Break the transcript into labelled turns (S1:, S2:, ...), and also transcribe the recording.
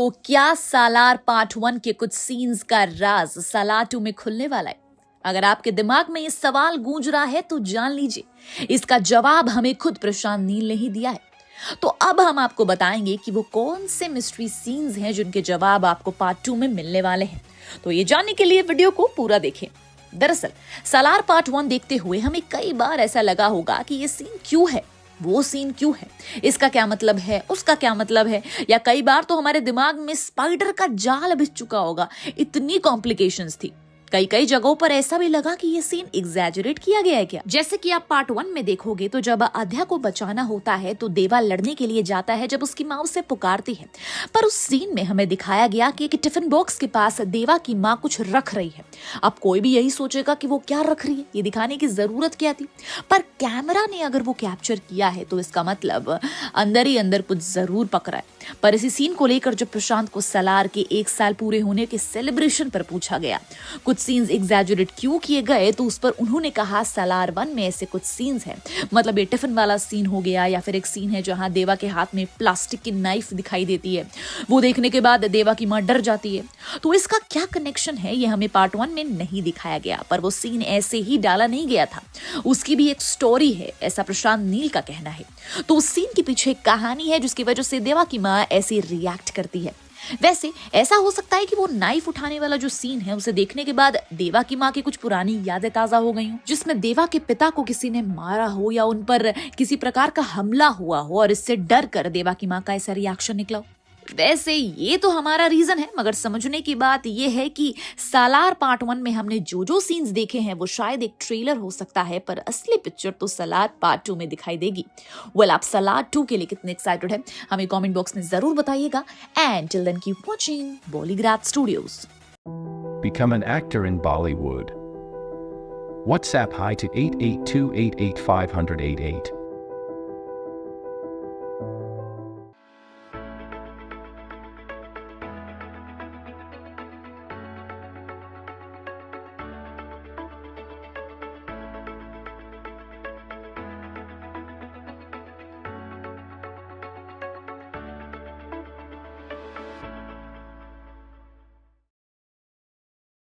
S1: तो क्या सालार पार्ट 1 के कुछ सीन्स का राज सालार 2 में खुलने वाला है? अगर आपके दिमाग में ये सवाल गूंज रहा है तो जान लीजिए इसका जवाब हमें खुद प्रशांत नील ने ही दिया है। तो अब हम आपको बताएंगे कि वो कौन से मिस्ट्री सीन्स हैं जिनके जवाब आपको पार्ट 2 में मिलने वाले हैं। तो ये जानने के लिए वीडियो को पूरा देखें। दरअसल सालार पार्ट 1 देखते हुए हमें कई बार ऐसा लगा होगा कि ये सीन क्यों है, वो सीन क्यों है, इसका क्या मतलब है, उसका क्या मतलब है, या कई बार तो हमारे दिमाग में स्पाइडर का जाल बिछ चुका होगा, इतनी कॉम्प्लिकेशंस थी। कई जगहों पर ऐसा भी लगा कि ये सीन एग्जैजरेट किया गया है क्या। जैसे कि आप पार्ट 1 में देखोगे तो जब आध्या को बचाना होता है तो देवा लड़ने के लिए जाता है जब उसकी माँ उसे पुकारती है, पर उस सीन में हमें दिखाया गया कि एक टिफिन बॉक्स के पास देवा की माँ कुछ रख रही है। अब कोई भी यही सोचेगा कि वो क्या रख रही है, ये दिखाने की जरूरत क्या थी, पर कैमरा ने अगर वो कैप्चर किया है तो इसका मतलब अंदर ही अंदर कुछ जरूर पकड़ा है। पर इसी सीन को लेकर जब प्रशांत को सालार के 1 साल पूरे होने के सेलिब्रेशन पर पूछा गया कुछ सीन्स एग्जैजरेट क्यों किए गए, तो उस पर उन्होंने कहा सालार 1 में ऐसे कुछ सीन्स हैं, मतलब ये टिफिन वाला सीन हो गया, या फिर एक सीन है जहां देवा के हाथ में प्लास्टिक की नाइफ दिखाई देती है, वो देखने के बाद देवा की मां डर जाती है। तो इसका क्या कनेक्शन है ये हमें पार्ट 1 में नहीं दिखाया गया, पर वो सीन ऐसे ही डाला नहीं गया था, उसकी भी एक स्टोरी है, ऐसा प्रशांत नील का कहना है। तो उस सीन के पीछे एक कहानी है जिसकी वजह से देवा की मां ऐसे रिएक्ट करती है। वैसे ऐसा हो सकता है कि वो नाइफ उठाने वाला जो सीन है उसे देखने के बाद देवा की माँ की कुछ पुरानी यादें ताजा हो गई हो, जिसमें देवा के पिता को किसी ने मारा हो या उन पर किसी प्रकार का हमला हुआ हो और इससे डर कर देवा की माँ का ऐसा रिएक्शन निकला हो। वैसे ये तो हमारा रीजन है, मगर समझने की बात ये है कि सालार पार्ट 1 में हमने जो सीन्स देखे हैं वो शायद एक ट्रेलर हो सकता है, पर असली पिक्चर तो सालार पार्ट 2 में दिखाई देगी। वेल, आप सालार 2 के लिए कितने एक्साइटेड हैं हमें कमेंट बॉक्स में जरूर बताइएगा। And till then keep watching Bollygraph studios.
S2: Become an actor in Bollywood. WhatsApp hi to 8828850088.